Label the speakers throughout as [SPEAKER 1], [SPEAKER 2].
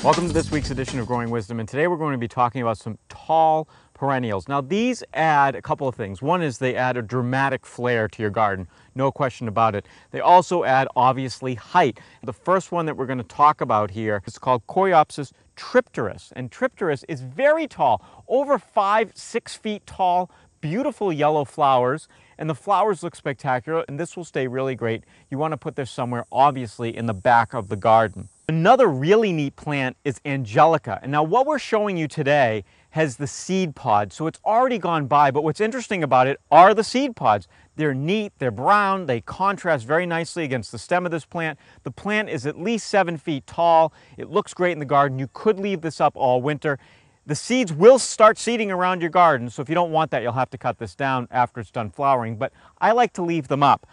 [SPEAKER 1] Welcome to this week's edition of Growing Wisdom, and today we're going to be talking about some tall perennials. Now these add a couple of things. One is they add a dramatic flair to your garden, no question about it. They also add, obviously, height. The first one that we're going to talk about here is called Choreopsis tripteris, and tripteris is very tall, over 5-6 feet tall, beautiful yellow flowers, and the flowers look spectacular, and this will stay really great. You want to put this somewhere, obviously, in the back of the garden. Another really neat plant is Angelica, and now what we're showing you today has the seed pod, so it's already gone by, but what's interesting about it are the seed pods. They're neat, they're brown, they contrast very nicely against the stem of this plant. The plant is at least 7 feet tall. It looks great in the garden. You could leave this up all winter. The seeds will start seeding around your garden, so if you don't want that, you'll have to cut this down after it's done flowering, but I like to leave them up.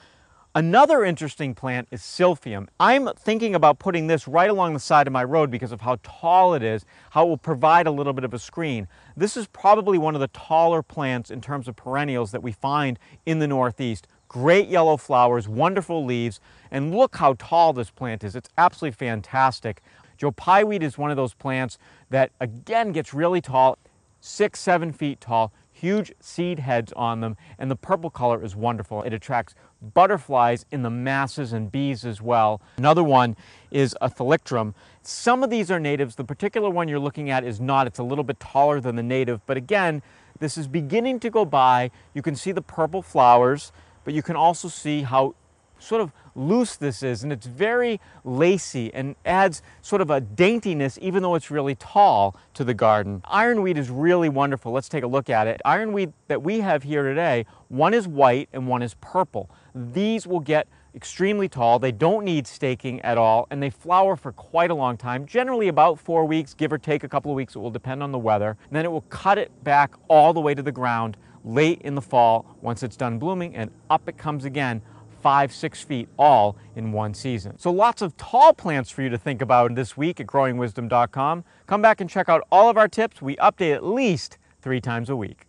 [SPEAKER 1] Another interesting plant is Silphium. I'm thinking about putting this right along the side of my road because of how tall it is, how it will provide a little bit of a screen. This is probably one of the taller plants in terms of perennials that we find in the Northeast. Great yellow flowers, wonderful leaves, and look how tall this plant is. It's absolutely fantastic. Joe-Pye weed is one of those plants that, again, gets really tall, 6-7 feet tall, huge seed heads on them, and the purple color is wonderful. It attracts butterflies in the masses and bees as well. Another one is a Thalictrum. Some of these are natives. The particular one you're looking at is not. It's a little bit taller than the native, but again, this is beginning to go by. You can see the purple flowers, but you can also see how sort of loose this is, and it's very lacy and adds sort of a daintiness even though it's really tall to the garden. Ironweed is really wonderful. Let's take a look at it. Ironweed that we have here today, one is white and one is purple. These will get extremely tall. They don't need staking at all, and they flower for quite a long time, generally about 4 weeks, give or take a couple of weeks. It will depend on the weather. And then it will cut it back all the way to the ground late in the fall once it's done blooming, and up it comes again, 5-6 feet, all in one season. So lots of tall plants for you to think about this week at growingwisdom.com. Come back and check out all of our tips. We update at least 3 times a week.